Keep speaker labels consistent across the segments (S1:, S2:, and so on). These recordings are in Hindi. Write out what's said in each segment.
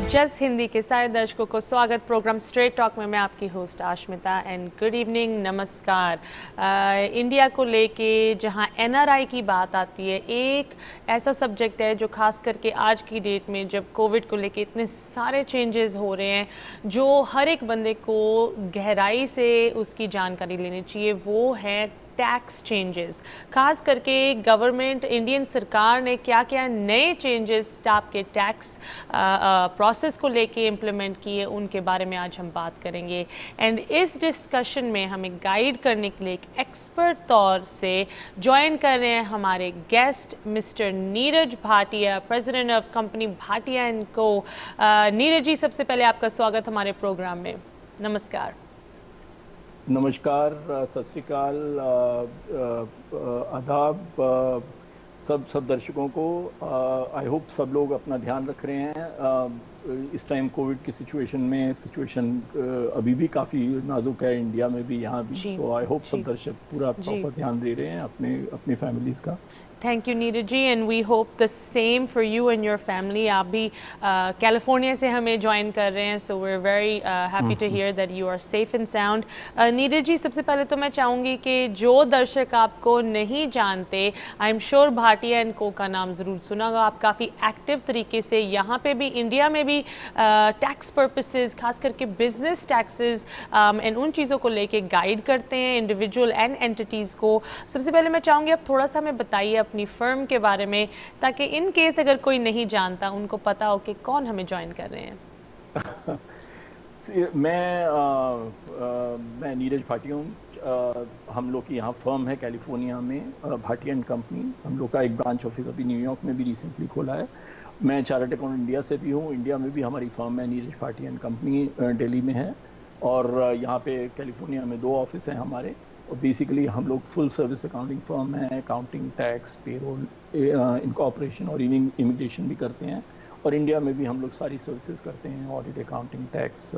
S1: जस हिंदी के सारे दर्शकों को स्वागत प्रोग्राम स्ट्रेट टॉक में। मैं आपकी host Ashmita and good evening, नमस्कार। इंडिया को लेके जहां एनआरआई की बात आती है, एक ऐसा सब्जेक्ट है जो खास करके आज की डेट में जब कोविड को लेके इतने सारे चेंजेस हो रहे हैं जो हर एक बंदे को गहराई से उसकी जानकारी लेनी चाहिए, वो है टैक्स चेंजेस। खास करके गवर्नमेंट, इंडियन सरकार ने क्या क्या नए चेंजेस आपके टैक्स प्रोसेस को लेके इम्प्लीमेंट किए, उनके बारे में आज हम बात करेंगे। एंड इस डिस्कशन में हमें गाइड करने के लिए एक एक्सपर्ट तौर से ज्वाइन कर रहे हैं हमारे guest mister Neeraj Bhatia, president of company Bhatia and को। नीरज जी, सबसे पहले आपका स्वागत हमारे प्रोग्राम में। नमस्कार।
S2: नमस्कार, सत श्री अकाल, आदाब सब दर्शकों को। आई होप सब लोग अपना ध्यान रख रहे हैं इस टाइम कोविड की सिचुएशन अभी भी काफ़ी नाजुक है, इंडिया में भी, यहाँ भी। सो आई होप सब दर्शक पूरा प्रॉपर ध्यान दे रहे हैं अपने फैमिलीज़ का।
S1: Thank you Neeraj ji, and we hope the same for you and your family. आप भी कैलिफोर्निया से हमें ज्वाइन कर रहे हैं, so we are very happy to hear that you are safe and sound. Neeraj ji, सबसे पहले तो मैं चाहूँगी कि जो दर्शक आपको नहीं जानते, I am sure Bhatia and को का नाम ज़रूर सुना होगा। आप काफ़ी एक्टिव तरीके से यहाँ पे भी, इंडिया में भी टैक्स पर्पसेस, खास करके बिजनेस टैक्सेस एंड उन चीज़ों को लेके गाइड करते हैं इंडिविजुअल एंड एंटिटीज़ को। सबसे पहले मैं चाहूँगी आप थोड़ा सा हमें बताइए अपनी फर्म के बारे में, ताकि इन केस अगर कोई नहीं जानता उनको पता हो कि कौन हमें ज्वाइन कर रहे हैं।
S2: मैं नीरज भाटिया हूँ। हम लोग की यहाँ फर्म है कैलिफोर्निया में, भाटिया एंड कंपनी। हम लोग का एक ब्रांच ऑफिस अभी न्यूयॉर्क में भी रिसेंटली खोला है। मैं चार्टर्ड अकाउंटेंट इंडिया से भी हूँ। इंडिया में भी हमारी फर्म है नीरज भाटिया एंड कंपनी, दिल्ली में है, और यहाँ पे कैलिफोर्निया में 2 ऑफिस हैं हमारे। और बेसिकली हम लोग फुल सर्विस अकाउंटिंग फर्म है। अकाउंटिंग, टैक्स, पेरोल, इनकॉर्पोरेशन और इमिग्रेशन भी करते हैं। और इंडिया में भी हम लोग सारी सर्विसेज करते हैं, ऑडिट, अकाउंटिंग, टैक्स,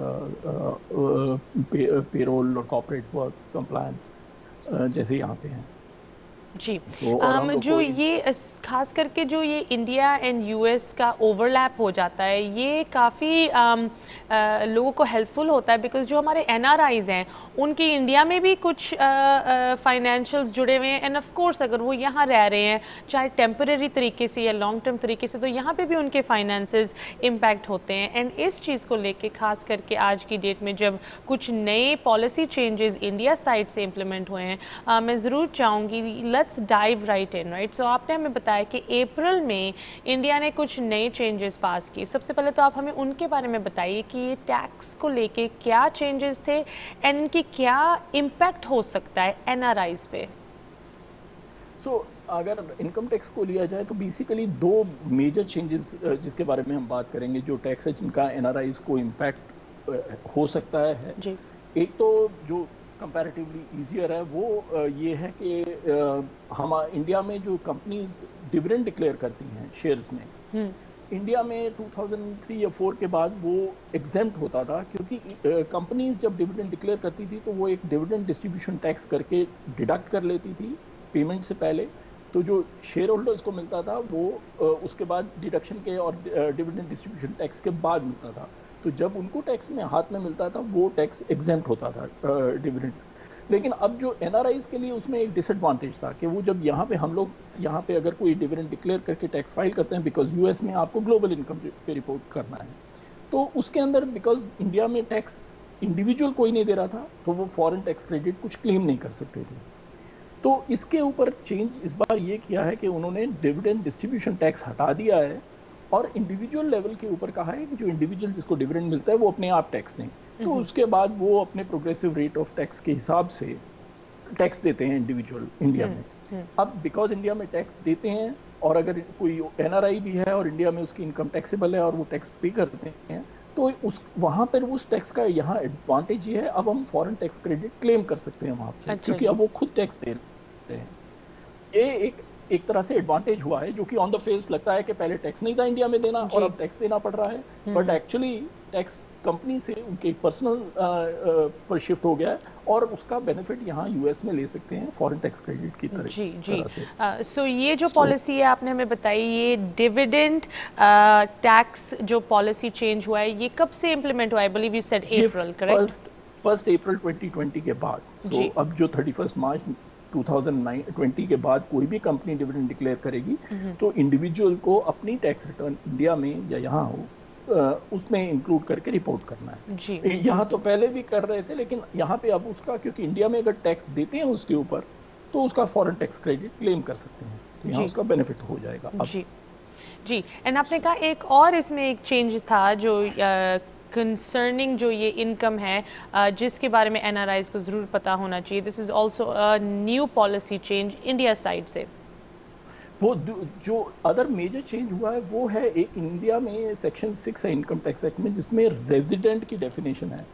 S2: पेरोल और कॉर्पोरेट वर्क, कंप्लायंस, जैसे यहाँ पे हैं
S1: जी। जो ये खास करके जो ये इंडिया एंड यूएस का ओवरलैप हो जाता है, ये काफ़ी लोगों को हेल्पफुल होता है, बिकॉज जो हमारे एनआरआईज हैं उनकी इंडिया में भी कुछ फाइनेंशियल्स जुड़े हुए हैं, एंड ऑफ कोर्स अगर वो यहाँ रह रहे हैं चाहे टेम्परेरी तरीके से या लॉन्ग टर्म तरीके से, तो यहाँ पे भी उनके फाइनेंसेस इम्पैक्ट होते हैं। एंड इस चीज़ को लेके खास करके आज की डेट में जब कुछ नए पॉलिसी चेंजेस इंडिया साइड से इम्प्लीमेंट हुए हैं, मैं ज़रूर चाहूँगी let's dive right in, right. So आपने हमें बताया कि अप्रैल में इंडिया ने कुछ नए चेंजेस पास किए। सबसे पहले तो आप हमें उनके बारे में बताइए कि ये टैक्स को लेके क्या चेंजेस थे एंड इनकी क्या इम्पैक्ट हो सकता है एनआरआईज पे।
S2: अगर इनकम टैक्स को लिया जाए तो बेसिकली 2 मेजर चेंजेस जिसके बारे में हम बात करेंगे, जो टैक्स है जिनका एनआरआईज को इम्पैक्ट हो सकता है जी। एक तो जो कंपैरेटिवली ईजियर है वो ये है कि हम इंडिया में जो कंपनीज डिविडेंड डिक्लेयर करती हैं शेयर्स में, इंडिया में 2003 या 4 के बाद वो एग्जेम्प्ट होता था, क्योंकि कंपनीज जब डिविडेंड डिक्लेयर करती थी तो वो एक डिविडेंड डिस्ट्रीब्यूशन टैक्स करके डिडक्ट कर लेती थी पेमेंट से पहले। तो जो शेयर होल्डर्स को मिलता था वो उसके बाद डिडक्शन के और डिविडेंड डिस्ट्रीब्यूशन टैक्स के बाद मिलता था। तो जब उनको टैक्स में हाथ में मिलता था वो टैक्स एग्जेम्प्ट होता था डिविडेंड। लेकिन अब जो एनआरआईज के लिए उसमें एक डिसएडवांटेज था कि वो जब यहाँ पे हम लोग यहाँ पे अगर कोई डिविडेंड डिक्लेयर करके टैक्स फाइल करते हैं, बिकॉज यूएस में आपको ग्लोबल इनकम पे रिपोर्ट करना है, तो उसके अंदर बिकॉज इंडिया में टैक्स इंडिविजुअल कोई नहीं दे रहा था, तो वो फॉरेन टैक्स क्रेडिट कुछ क्लेम नहीं कर सकते थे। तो इसके ऊपर चेंज इस बार ये किया है कि उन्होंने डिविडेंड डिस्ट्रीब्यूशन टैक्स हटा दिया है और इंडिविजुअल लेवल के ऊपर कहा है कि जो इंडिविजुअल जिसको डिविडेंड मिलता है वो अपने आप टैक्स दें। तो उसके बाद वो अपने प्रोग्रेसिव रेट ऑफ टैक्स के हिसाब से टैक्स देते हैं इंडिविजुअल इंडिया में। अब बिकॉज इंडिया में टैक्स देते हैं, और अगर कोई एनआरआई भी है और इंडिया में उसकी इनकम टैक्सेबल है और वो टैक्स पे करते हैं, तो उस वहाँ पर उस टैक्स का यहाँ एडवांटेज ये है, अब हम फॉरेन टैक्स क्रेडिट क्लेम कर सकते हैं वहाँ पर, क्योंकि अब वो खुद टैक्स दे रहे हैं। ये एक तरह से एडवांटेज हुआ है, जो कि ऑन द फेस लगता है कि पहले टैक्स नहीं था इंडिया में देना और अब टैक्स देना पड़ रहा है, बट एक्चुअली टैक्स कंपनी से उनके पर्सनल पर शिफ्ट हो गया है और उसका बेनिफिट यहाँ यूएस में ले सकते हैं फॉरेन टैक्स क्रेडिट की तरह।
S1: जी जी। सो ये जो पॉलिसी है आपने हमें बताई, ये डिविडेंड टैक्स जो पॉलिसी चेंज हुआ है, ये कब से इम्प्लीमेंट हुआ है? I believe you said April, correct?
S2: 1 अप्रैल 2020 के बाद। तो अब जो 31 मार्च 2020 के बाद कोई भी कंपनी डिविडेंड डिक्लेयर करेगी तो इंडिविजुअल को अपनी टैक्स रिटर्न इंडिया में या यहाँ हो उसमें इंक्लूड करके रिपोर्ट करना है।
S1: जी,
S2: यहाँ तो पहले भी कर रहे थे, लेकिन यहाँ पे अब उसका, क्योंकि इंडिया में अगर टैक्स देते हैं उसके ऊपर तो उसका फॉरेन टैक्स क्रेडिट क्लेम कर सकते हैं, तो यहाँ उसका बेनिफिट हो जाएगा अब।
S1: जी जी। एंड आपने कहा एक और इसमें एक चेंज था जो कंसर्निंग जो ये इनकम है, जिसके बारे में एनआरआईज को ज़रूर पता होना चाहिए। This is also a new policy change India side से।
S2: वो जो अदर मेजर चेंज हुआ है वो है एक इंडिया में सेक्शन 6 है इनकम टैक्स एक्ट में, जिसमें रेजिडेंट की डेफिनेशन है।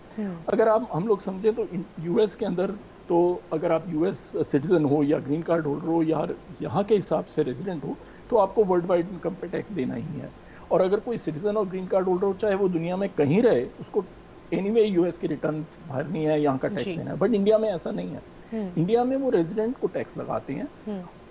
S2: अगर हम लोग समझें तो यूएस के अंदर, तो अगर आप यूएस सिटीजन हो या ग्रीन कार्ड होल्डर हो या यहाँ के हिसाब से रेजिडेंट हो तो आपको वर्ल्ड वाइड इनकम पे टैक्स देना ही है। और अगर कोई सिटीजन और ग्रीन कार्ड होल्डर हो, चाहे वो दुनिया में कहीं रहे, उसको एनीवे यूएस की रिटर्न भरनी है, यहाँ का टैक्स देना है। बट इंडिया में ऐसा नहीं है। इंडिया में वो रेजिडेंट को टैक्स लगाते हैं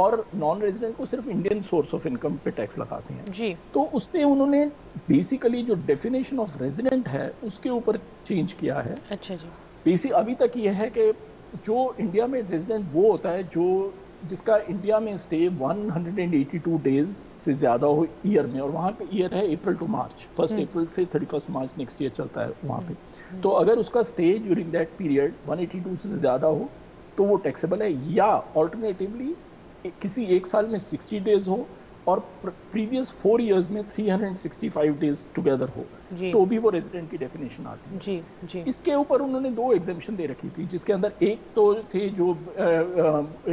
S2: और नॉन रेजिडेंट को सिर्फ इंडियन सोर्स ऑफ इनकम पे टैक्स लगाते हैं
S1: जी।
S2: तो उसमें उन्होंने बेसिकली जो डेफिनेशन ऑफ रेजिडेंट है उसके ऊपर चेंज किया है।
S1: अच्छा जी।
S2: बेसिक अभी तक ये है कि जो इंडिया में रेजिडेंट वो होता है जो जिसका इंडिया में स्टे 182 डेज से ज़्यादा हो ईयर में, और वहाँ का ईयर है अप्रैल टू मार्च, 1 अप्रैल से 31 मार्च नेक्स्ट ईयर चलता है वहाँ पे। तो अगर उसका स्टे ड्यूरिंग दैट पीरियड 182 से ज़्यादा हो तो वो टैक्सेबल है, या ऑल्टरनेटिवली किसी एक साल में 60 डेज हो और प्रीवियस 4 इयर्स में 365 डेज टुगेदर हो तो भी वो रेजिडेंट की डेफिनेशन आती है।
S1: जी जी।
S2: इसके ऊपर उन्होंने 2 एग्जेम्पशन दे रखी थी, जिसके अंदर एक तो थे जो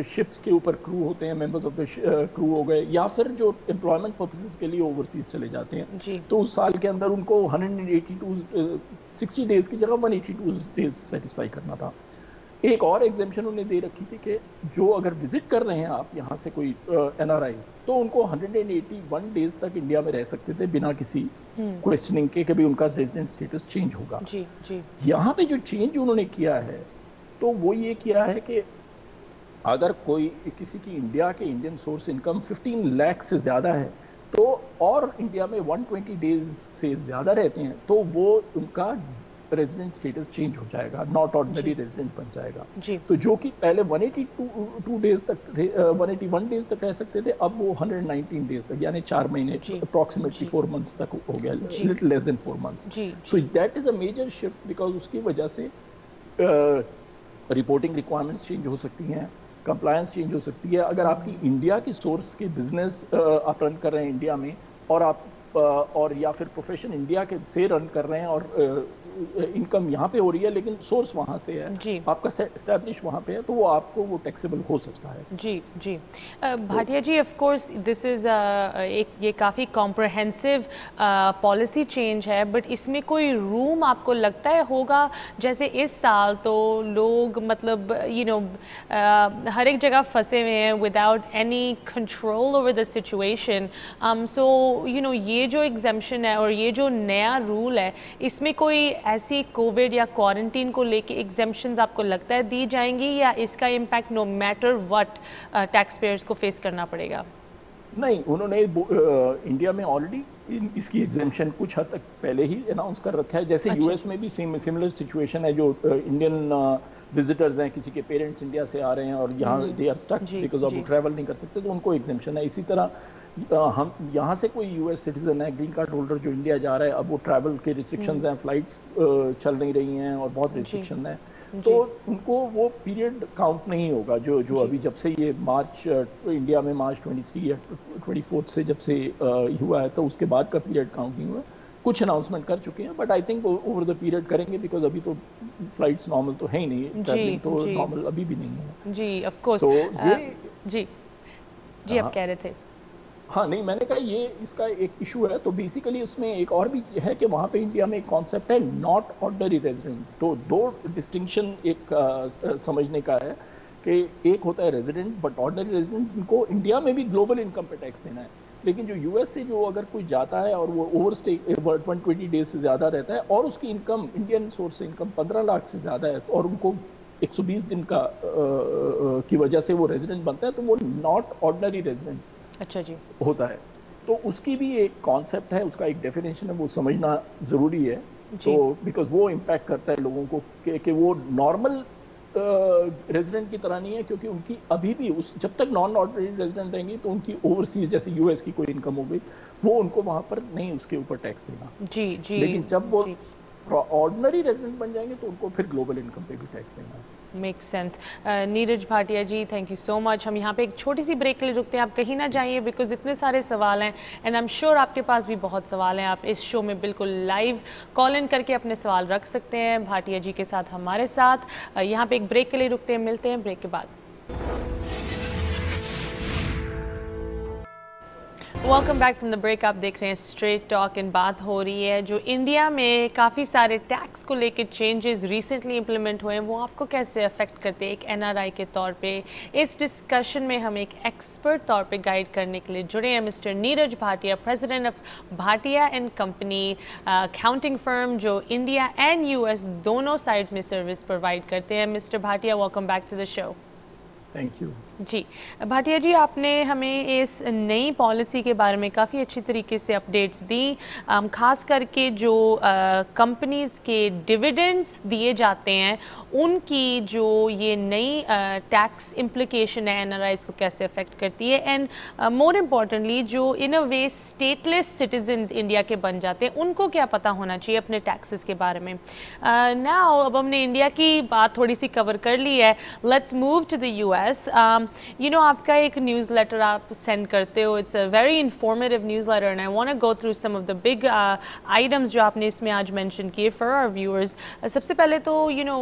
S2: शिप्स के ऊपर क्रू होते हैं, मेंबर्स ऑफ द क्रू हो गए, या फिर जो एम्प्लॉयमेंट पर्पसेस के लिए ओवरसीज चले जाते हैं तो उस साल के अंदर उनको 60 डेज की जगह 182 डेज सेटिस्फाई करना था। एक और एग्जेम्पशन उन्हें दे रखी थी कि जो अगर विजिट कर रहे हैं आप यहाँ से कोई एनआरआईज, तो उनको 181 डेज तक इंडिया में रह सकते थे बिना किसी क्वेश्चनिंग के कि भी उनका रेजिडेंट स्टेटस चेंज होगा।
S1: जी जी।
S2: यहाँ पे जो चेंज उन्होंने किया है तो वो ये किया है कि अगर कोई किसी की इंडिया के इंडियन सोर्स इनकम 15 लाख से ज़्यादा है तो और इंडिया में 120 डेज से ज़्यादा रहते हैं तो वो उनका रेजिडेंट स्टेटस चेंज हो जाएगा, नॉट ऑर्डिनरी रेजिडेंट बन जाएगा। तो जो कि पहले 182 डेज तक 181 डेज तक रह सकते थे, अब वो 119 डेज तक, यानी 4 महीने, अप्रॉक्सीमेटली 4 मंथ्स तक हो गया, little less than 4 months. So that is a major shift, because उसकी वजह से रिपोर्टिंग रिक्वायरमेंट्स चेंज हो सकती हैं, कंप्लायंस चेंज हो सकती है। अगर आपकी इंडिया की सोर्स के बिजनेस आप रन कर रहे हैं इंडिया में और आप और या फिर प्रोफेशन इंडिया के से रन कर रहे हैं और इनकम यहाँ पे हो रही है लेकिन सोर्स वहाँ से है, आपका एस्टैब्लिश वहाँ पे है, तो वो आपको वो टैक्सेबल हो सकता है।
S1: जी जी। भाटिया जी, ऑफ कोर्स दिस इज़ एक ये काफ़ी कॉम्प्रहेंसिव पॉलिसी चेंज है, बट इसमें कोई रूम आपको लगता है होगा? जैसे इस साल तो लोग मतलब हर एक जगह फंसे हुए हैं without any control over the situation. So ये जो एग्जेम्पशन है और ये जो नया रूल है, इसमें कोई ऐसी कोविड या क्वारंटीन को लेके एग्जेम्पशंस आपको लगता है दी जाएंगी, या इसका impact no matter what tax payers को फेस करना पड़ेगा?
S2: नहीं, उन्होंने इंडिया में ऑलरेडी इसकी एग्जेम्पशन कुछ हद तक पहले ही अनाउंस कर रखा है। जैसे यूएस में भी सिमिलर सिचुएशन है, जो इंडियन विजिटर्स हैं, किसी के पेरेंट्स इंडिया से आ रहे हैं और यहाँ they are stuck because of वो ट्रैवल नहीं कर सकते, तो उनको एग्जेम्पशन है। इसी तरह हम यहाँ से कोई यूएस सिटीजन है, ग्रीन कार्ड होल्डर जो इंडिया जा रहा है, अब वो ट्रैवल के रिस्ट्रिक्शंस हैं, फ्लाइट्स चल नहीं रही हैं और बहुत रिस्ट्रिक्शन है, तो उनको वो पीरियड काउंट नहीं होगा जो अभी जब से ये मार्च इंडिया में मार्च 23 या 24 से जब से हुआ है तो उसके बाद का पीरियड काउंट नहीं हुआ। कुछ अनाउंसमेंट कर चुके हैं, but I think over the period करेंगे, बिकॉज अभी तो फ्लाइट्स नॉर्मल तो है ही नहीं, ट्रैवलिंग तो नॉर्मल अभी भी नहीं है।
S1: जी ऑफ कोर्स। जी आप कह रहे थे?
S2: हाँ नहीं, मैंने कहा ये इसका एक इशू है। तो बेसिकली उसमें एक और भी है कि वहाँ पे इंडिया में एक कॉन्सेप्ट है नॉट ऑर्डिनरी रेजिडेंट। तो 2 डिस्टिंक्शन एक समझने का है कि एक होता है रेजिडेंट, बट ऑर्डिनरी रेजिडेंट जिनको इंडिया में भी ग्लोबल इनकम पे टैक्स देना है, लेकिन जो यूएस से जो अगर कोई जाता है और वो ओवरस्टे 120 डेज से ज़्यादा रहता है और उसकी इनकम इंडियन सोर्स से इनकम 15 लाख से ज़्यादा है और उनको 120 दिन का की वजह से वो रेजिडेंट बनता है, तो वो नॉट ऑर्डिनरी रेजिडेंट
S1: अच्छा जी
S2: होता है। तो उसकी भी एक कॉन्सेप्ट है, उसका एक डेफिनेशन है, वो समझना ज़रूरी है। तो बिकॉज वो इम्पैक्ट करता है लोगों को कि वो नॉर्मल रेजिडेंट की तरह नहीं है, क्योंकि उनकी अभी भी उस जब तक नॉन ऑर्डिनरी रेजिडेंट रहेंगी तो उनकी ओवरसीज जैसे यूएस की कोई इनकम हो गई, वो उनको वहां पर नहीं उसके ऊपर टैक्स देना।
S1: जी
S2: लेकिन जब वो ऑर्डिनरी रेजिडेंट बन जाएंगे तो उनको फिर ग्लोबल इनकम पे भी टैक्स देना है।
S1: Make sense. Neeraj Bhatia ji, thank you so much. हम यहाँ पे एक छोटी सी ब्रेक के लिए रुकते हैं, आप कहीं ना जाइए बिकॉज इतने सारे सवाल हैं एंड आई एम श्योर आपके पास भी बहुत सवाल हैं। आप इस शो में बिल्कुल लाइव कॉल इन करके अपने सवाल रख सकते हैं भाटिया जी के साथ, हमारे साथ। यहाँ पे एक ब्रेक के लिए रुकते हैं, मिलते हैं ब्रेक के बाद। Welcome back from the break. आप देख रहे हैं स्ट्रेट टॉक एंड बात हो रही है जो इंडिया में काफ़ी सारे टैक्स को लेकर चेंजेस रिसेंटली इंप्लीमेंट हुए हैं, वो आपको कैसे अफेक्ट करते हैं एक एनआरआई के तौर पे। इस डिस्कशन में हम एक एक्सपर्ट तौर पे गाइड करने के लिए जुड़े हैं mister Neeraj Bhatia, president of Bhatia and company accounting firm, जो इंडिया एंड यूएस दोनों साइड्स में सर्विस प्रोवाइड करते हैं। Mister Bhatia, welcome back to the show.
S2: Thank you
S1: ji. Bhatia ji, आपने हमें इस नई पॉलिसी के बारे में काफ़ी अच्छी तरीके से अपडेट्स दी, खास करके जो कंपनीज़ के डिविडेंड्स दिए जाते हैं उनकी जो ये नई टैक्स इम्प्लिकेशन है एनआरआईज़ को कैसे अफेक्ट करती है, एंड मोर इम्पॉर्टेंटली जो इन अ वे स्टेटलेस सिटीजन्स इंडिया के बन जाते हैं उनको क्या पता होना चाहिए अपने टैक्सेस के बारे में। नाउ अब हमने इंडिया की बात थोड़ी सी कवर कर ली है, let's move to the US. You know, आपका एक न्यूज़लेटर आप सेंड करते हो, it's a very informative newsletter and I want to go through some of the big items जो आपने इसमें आज मेंशन किए फॉर आवर व्यूअर्स। सबसे पहले तो यू नो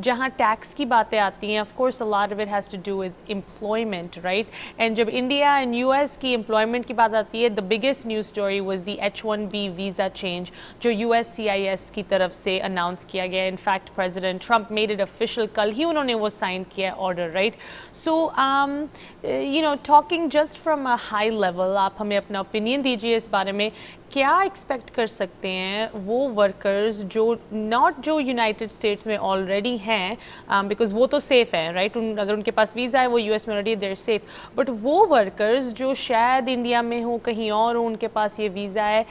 S1: जहाँ टैक्स की बातें आती हैं, of course a lot of it has to do with employment, right. And जब इंडिया एंड यूएस की एम्प्लॉयमेंट की बात आती है, the biggest news story was the H-1B visa change जो USCIS की तरफ से अनाउंस किया गया। In fact president Trump made it official, कल ही उन्होंने वो साइन किया order, right. So, you know, talking just from a high level, आप हमें अपना ओपिनियन दीजिए इस बारे में, क्या एक्सपेक्ट कर सकते हैं वो वर्कर्स जो यूनाइटेड स्टेट्स में ऑलरेडी हैं, बिकॉज वो तो सेफ़ हैं, राइट। अगर उनके पास वीज़ा है, वो यूएस में ऑलरेडी देर सेफ, बट वो वर्कर्स जो शायद इंडिया में हो, कहीं और हो, उनके पास ये वीज़ा है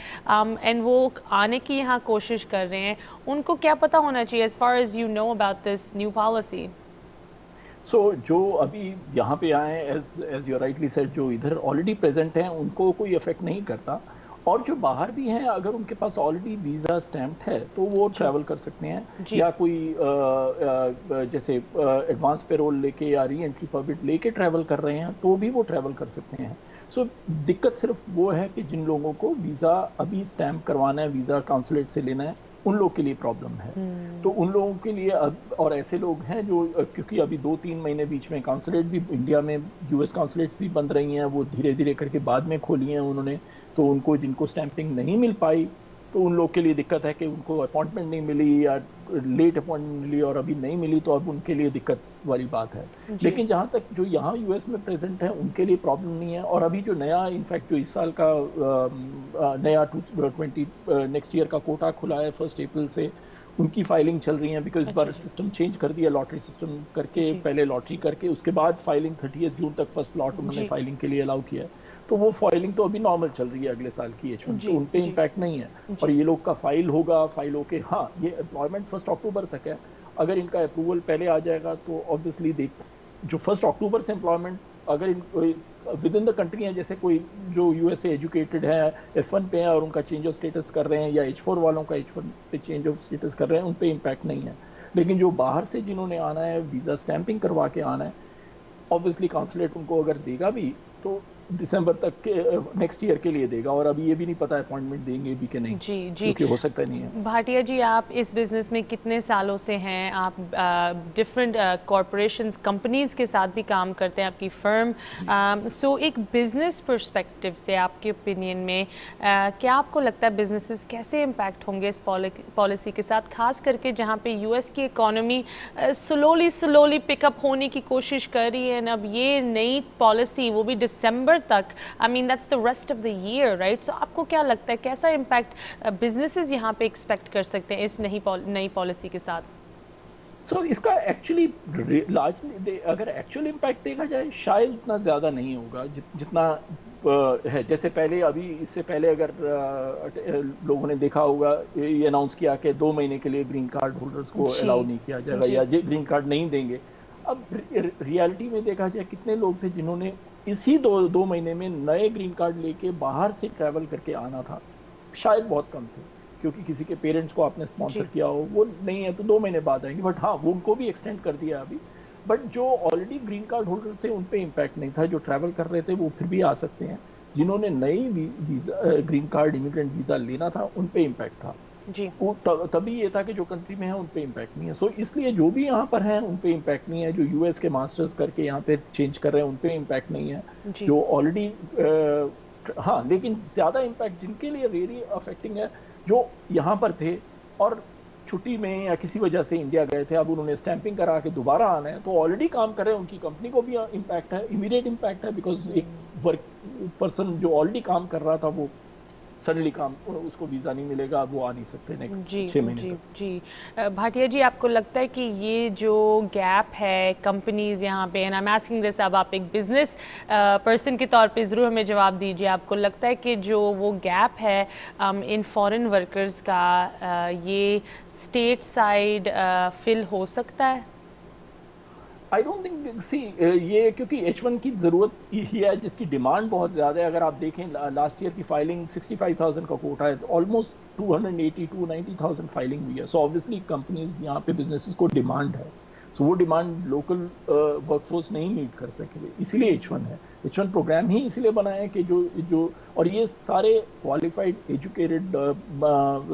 S1: एंड वो आने की यहाँ कोशिश कर रहे हैं, उनको क्या पता होना चाहिए as far as you know about this new policy?
S2: जो अभी यहाँ पे आए, एज यू राइटली सेड, जो इधर ऑलरेडी प्रेजेंट हैं उनको कोई इफेक्ट नहीं करता, और जो बाहर भी हैं अगर उनके पास ऑलरेडी वीज़ा स्टैम्प्ड है तो वो ट्रैवल कर सकते हैं, या कोई जैसे एडवांस पेरोल लेके या री एंट्री परमिट लेके ट्रैवल कर रहे हैं तो भी वो ट्रैवल कर सकते हैं। सो दिक्कत सिर्फ वो है कि जिन लोगों को वीज़ा अभी स्टैम्प करवाना है, वीज़ा काउंसलेट से लेना है, उन लोग के लिए प्रॉब्लम है। तो उन लोगों के लिए और ऐसे लोग हैं जो, क्योंकि अभी 2-3 महीने बीच में काउंसलेट भी इंडिया में, यूएस काउंसलेट भी बंद रही हैं, वो धीरे धीरे करके बाद में खोली हैं उन्होंने, तो उनको जिनको स्टैंपिंग नहीं मिल पाई तो उन लोग के लिए दिक्कत है कि उनको अपॉइंटमेंट नहीं मिली या लेट अपॉइंटमेंट मिली और अभी नहीं मिली, तो अब उनके लिए दिक्कत वाली बात है। लेकिन जहाँ तक जो यहाँ यूएस में प्रेजेंट है उनके लिए प्रॉब्लम नहीं है। और अभी जो नया, इनफैक्ट जो इस साल का नया नेक्स्ट ईयर का कोटा खुला है 1 अप्रैल से, उनकी फाइलिंग चल रही है, बिकॉज इस बार सिस्टम चेंज कर दिया, लॉटरी सिस्टम करके, पहले लॉटरी करके उसके बाद फाइलिंग 30 जून तक फर्स्ट लॉट उन्होंने फाइलिंग के लिए अलाउ किया है, तो वो फाइलिंग तो अभी नॉर्मल चल रही है अगले साल की H-1, तो उन पे इम्पैक्ट नहीं है। और ये लोग का फाइल होगा, फाइल होके, हाँ ये एम्प्लॉयमेंट 1 अक्टूबर तक है, अगर इनका अप्रूवल पहले आ जाएगा तो ऑब्वियसली जो 1 अक्टूबर से एम्प्लॉयमेंट अगर विद इन द कंट्री है, जैसे कोई जो यूएस से एजुकेटेड है, F1 पे है और उनका चेंज ऑफ स्टेटस कर रहे हैं, या H4 वालों का H1 पे चेंज ऑफ स्टेटस कर रहे हैं, उन पे इम्पैक्ट नहीं है। लेकिन जो बाहर से जिन्होंने आना है, वीज़ा स्टैंपिंग करवा के आना है, ऑब्वियसली काउंसलेट उनको अगर देगा भी तो दिसंबर तक के नेक्स्ट ईयर के लिए देगा, और अभी ये भी नहीं पता अपॉइंटमेंट देंगे भी कि नहीं।
S1: जी जी,
S2: क्योंकि हो सकता नहीं है।
S1: भाटिया जी, आप इस बिज़नेस में कितने सालों से हैं? आप डिफरेंट कॉरपोरेशंस कंपनीज़ के साथ भी काम करते हैं, आपकी फर्म। सो एक बिज़नेस पर्सपेक्टिव से आपके ओपिनियन में क्या आपको लगता है बिजनेसेस कैसे इम्पैक्ट होंगे इस पॉलिसी के साथ, खास करके जहाँ पे यूएस की इकोनॉमी स्लोली पिकअप होने की कोशिश कर रही है? अब ये नई पॉलिसी, वो भी दिसंबर तक, I mean that's the rest of the year, right? So आपको क्या लगता है कैसा इम्पैक्ट बिजनेसेस यहाँ पे एक्सपेक्ट कर सकते हैं इस नई पॉलिसी के साथ?
S2: सो इसका एक्चुअली लार्जली अगर एक्चुअल इम्पैक्ट देखा जाए शायद उतना ज़्यादा नहीं होगा जितना है। जैसे पहले, अभी इससे पहले अगर लोगों ने देखा होगा, ये अनाउंस किया कि 2 महीने के लिए ग्रीन कार्ड होल्डर्स को अलाउ नहीं किया जाएगा या ग्रीन कार्ड नहीं देंगे। अब रियलिटी में देखा जाए कितने लोग थे जिन्होंने इसी दो महीने में नए ग्रीन कार्ड लेके बाहर से ट्रैवल करके आना था? शायद बहुत कम थे, क्योंकि किसी के पेरेंट्स को आपने स्पॉन्सर किया हो, वो नहीं है तो 2 महीने बाद आएंगे। बट हाँ, वो उनको भी एक्सटेंड कर दिया अभी। बट जो ऑलरेडी ग्रीन कार्ड होल्डर थे उन पे इम्पैक्ट नहीं था, जो ट्रैवल कर रहे थे वो फिर भी आ सकते हैं। जिन्होंने नई visa green card immigrant visa लेना था उन पे इम्पैक्ट था जी। तभी ये था कि जो कंट्री में है उन पे इम्पैक्ट नहीं है। सो इसलिए जो भी यहाँ पर हैं उन पे इम्पैक्ट नहीं है। जो यूएस के मास्टर्स करके यहाँ पे चेंज कर रहे हैं उन पे इम्पैक्ट नहीं है। जो ऑलरेडी हाँ, लेकिन ज़्यादा इम्पैक्ट जिनके लिए रियली अफेक्टिंग है, जो यहाँ पर थे और छुट्टी में या किसी वजह से इंडिया गए थे, अब उन्होंने स्टैंपिंग करा के दोबारा आना है, तो ऑलरेडी काम कर रहे हैं, उनकी कंपनी को भी इम्पैक्ट है, इमीडिएट इम्पैक्ट है। बिकॉज एक वर्क पर्सन जो ऑलरेडी काम कर रहा था वो सडनली काम, उसको वीज़ा नहीं मिलेगा, वो आ नहीं सकते नेक्स्ट 6 महीने
S1: जी जी। भाटिया जी, आपको लगता है कि ये जो गैप है कंपनीज यहाँ पे, and I am asking this, अब आप एक बिजनेस पर्सन के तौर पे ज़रूर हमें जवाब दीजिए, आपको लगता है कि जो वो गैप है इन फॉरेन वर्कर्स का, ये स्टेट साइड फिल हो सकता है?
S2: आई डोंट थिंक, सी ये क्योंकि H1 की ज़रूरत ही है, जिसकी डिमांड बहुत ज़्यादा है। अगर आप देखें लास्ट ईयर की फाइलिंग 65,000 का कोटा है, ऑलमोस्ट 280,000 फाइलिंग हुई है। सो ऑब्वियसली कंपनीज यहाँ पे बिजनेसेस को डिमांड है, सो वो डिमांड लोकल वर्कफोर्स नहीं मीट कर सके, इसीलिए H1 है। H1 प्रोग्राम ही इसीलिए बनाया है कि जो और ये सारे क्वालिफाइड एजुकेटेड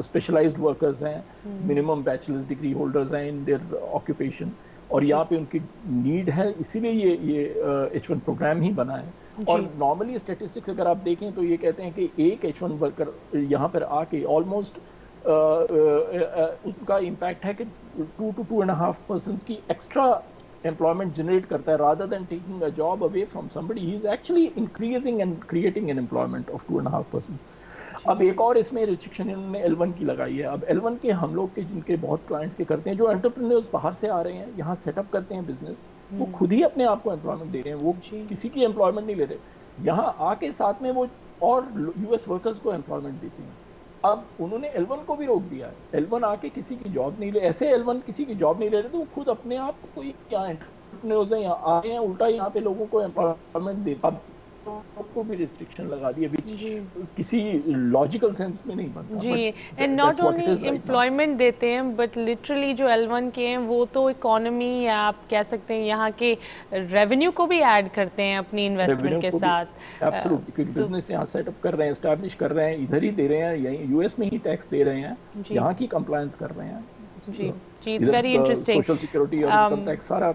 S2: स्पेशलाइज्ड वर्कर्स हैं, मिनिमम बैचलर्स डिग्री होल्डर्स हैं इन देयर ऑक्यूपेशन, और यहाँ पे उनकी नीड है, इसीलिए ये H1 प्रोग्राम ही बना है। और नॉर्मली स्टेटिस्टिक्स अगर आप देखें तो ये कहते हैं कि एक H1 वर्कर यहाँ पर आके ऑलमोस्ट उनका इम्पैक्ट है कि 2 to 2.5% की एक्स्ट्रा एम्प्लॉयमेंट जनरेट करता है, rather than taking a job away from somebody. He is actually increasing and creating an employment of 2.5%। अब एक और इसमें रिस्ट्रिक्शन इन्होंने L1 की लगाई है। अब L1 के हम लोग के जिनके बहुत क्लाइंट्स के करते हैं, जो एंटरप्रेन्योर्स बाहर से आ रहे हैं, यहाँ सेटअप करते हैं बिजनेस, वो खुद ही अपने आप को एम्प्लॉयमेंट दे रहे हैं, वो किसी की एम्प्लॉयमेंट नहीं ले रहे। यहाँ आके साथ में वो और यूएस वर्कर्स को एम्प्लॉयमेंट देते हैं। अब उन्होंने L1 को भी रोक दिया है। L1 आके किसी की जॉब नहीं ले, ऐसे L1 किसी की जॉब नहीं ले रहे, तो वो खुद अपने आप को यहाँ एंटरप्रेन्योर्स हैं, यहाँ आए हैं, उल्टा यहाँ पे लोगों को एम्प्लॉयमेंट देता, को भी रिस्ट्रिक्शन लगा दी है, किसी लॉजिकल सेंस में नहीं बनता
S1: जी। एंड नॉट ओनली एम्प्लॉयमेंट देते हैं, बट लिटरली जो L1 के हैं वो तो इकोनॉमी, या आप कह सकते हैं यहाँ के रेवेन्यू को भी ऐड करते हैं अपनी इन्वेस्टमेंट के साथ।
S2: एब्सोल्युटली, क्योंकि बिजनेस यहाँ सेटअप कर रहे हैं, एस्टैब्लिश कर रहे हैं, इधर ही दे रहे हैं, यहीं यूएस में ही टैक्स दे रहे हैं, यहाँ की कंप्लायंस कर रहे हैं।
S1: जी जी, it's very interesting.
S2: Social security और इनकम टैक्स सारा।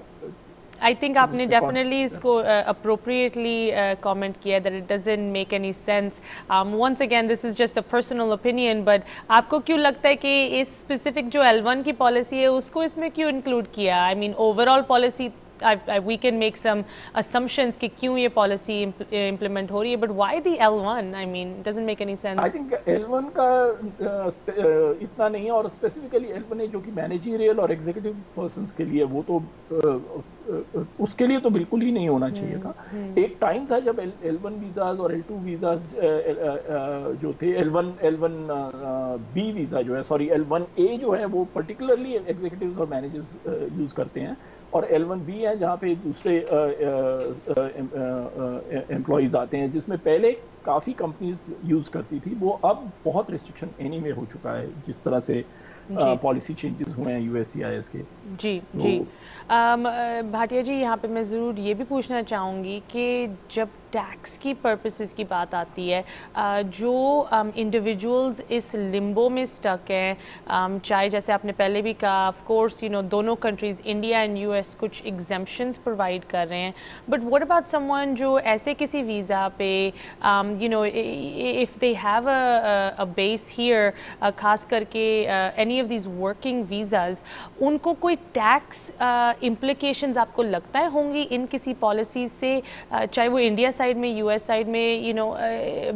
S1: आई थिंक आपने डेफिनेटली इसको अप्रोप्रिएटली कमेंट किया that it doesn't make any sense. Once again this is just a personal opinion, but आपको क्यों लगता है कि इस स्पेसिफिक जो L1 की पॉलिसी है उसको इसमें क्यों इंक्लूड किया? I mean overall policy we can make some assumptions कि क्यों ये पॉलिसी इम्प्लीमेंट हो रही है, but why the L1? I mean, it doesn't make any sense.
S2: I think L1 का इतना नहीं है, और स्पेसिफिकली L1 है जो कि मैनेजरियल और एग्जीक्यूटिव पर्सन्स के लिए, वो तो उसके लिए तो बिल्कुल ही नहीं होना चाहिए था। एक टाइम था जब L1 वीज़ाज और L2 वीज़ाज जो थे, L1B वीज़ा जो है, सॉरी L1A जो है, वो पर्टिकुलरली एग्जीक्यूटिव्स और मैनेजर्स यूज़ करते हैं, और L1B है जहाँ पे दूसरे एम्प्लॉयज़ आते हैं, जिसमें पहले काफ़ी कंपनीज यूज़ करती थी, वो अब बहुत रिस्ट्रिक्शन एनी में हो चुका है, जिस तरह से पॉलिसी चेंजेस हुए हैं यूएससीआईएस के।
S1: जी जी। भाटिया जी, यहाँ पे मैं ज़रूर ये भी पूछना चाहूँगी कि जब टैक्स की पर्पसेस की बात आती है, जो इंडिविजुअल्स इस लिम्बो में स्टक हैं, चाहे जैसे आपने पहले भी कहा, ऑफ कोर्स दोनों कंट्रीज़ इंडिया एंड यूएस कुछ एग्जेम्पशंस प्रोवाइड कर रहे हैं, बट व्हाट अबाउट समवन जो ऐसे किसी वीज़ा पे if they have a base here, खास करके any of these working visas, उनको कोई टैक्स इम्प्लिकेशंस आपको लगता है होंगी इन किसी पॉलिसी से, चाहे वो इंडिया साइड में, यूएस साइड में,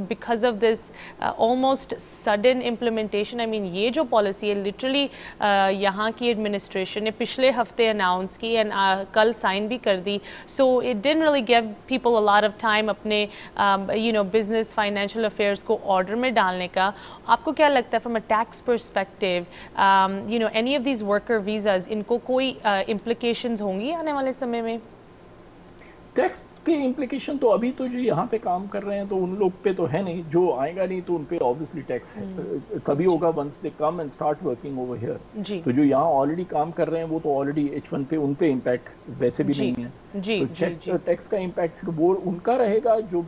S1: because of this almost sudden implementation? I mean, ये जो पॉलिसी है लिटरली यहाँ की एडमिनिस्ट्रेशन ने पिछले हफ्ते अनाउंस की एंड कल साइन भी कर दी, so it didn't really give people a lot of time अपने बिजनेस फाइनेंशियल अफेयर्स को ऑर्डर में डालने का। आपको क्या लगता है from a tax perspective, any of these worker visas, इनको कोई इम्प्लिकेशंस होंगी आने वाले समय में?
S2: टैक्स के इम्प्लीकेशन तो अभी तो जो यहाँ पे काम कर रहे हैं तो उन लोग पे तो है नहीं, जो आएगा नहीं तो उन पे ऑब्वियसली टैक्स है, तभी होगा once they come and start working over here. तो जो यहाँ ऑलरेडी काम कर रहे हैं वो तो ऑलरेडी H1 पे उन पे इम्पैक्ट वैसे भी नहीं है, तो टैक्स का इम्पैक्ट सिर्फ वो उनका रहेगा जो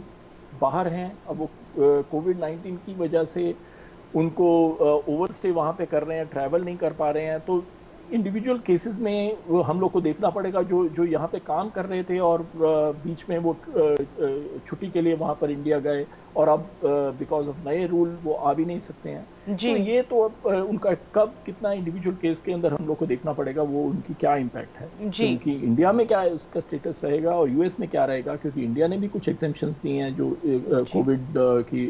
S2: बाहर हैं। अब वो कोविड-19 की वजह से उनको ओवरस्टे वहाँ पे कर रहे हैं, ट्रैवल नहीं कर पा रहे हैं, तो इंडिविजुअल केसेस में वो हम लोग को देखना पड़ेगा, जो यहाँ पे काम कर रहे थे और बीच में वो छुट्टी के लिए वहाँ पर इंडिया गए और अब बिकॉज ऑफ नए रूल वो आ भी नहीं सकते हैं। तो ये तो अब उनका कब कितना इंडिविजुअल केस के अंदर हम लोग को देखना पड़ेगा, वो उनकी क्या इम्पैक्ट है, क्योंकि इंडिया में क्या है उसका स्टेटस रहेगा और यूएस में क्या रहेगा, क्योंकि इंडिया ने भी कुछ एग्जेम्पशंस दिए हैं जो कोविड की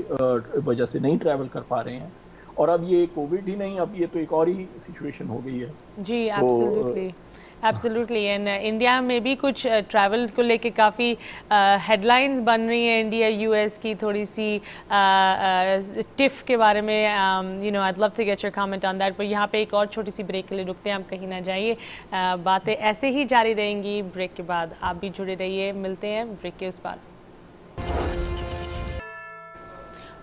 S2: वजह से नहीं ट्रैवल कर पा रहे हैं, और अब ये कोविड ही नहीं, अब ये तो एक और ही सिचुएशन हो गई है।
S1: जी, एब्सोल्युटली एब्सोल्युटली। एंड इंडिया में भी कुछ ट्रैवल को लेके काफ़ी हेडलाइंस बन रही हैं इंडिया यूएस की, थोड़ी सी टिफ के बारे में। I'd love to get your comment on that, पर यहाँ पे एक और छोटी सी ब्रेक के लिए रुकते हैं, आप कहीं ना जाइए, बातें ऐसे ही जारी रहेंगी। ब्रेक के बाद आप भी जुड़े रहिए, मिलते हैं ब्रेक के उस पार।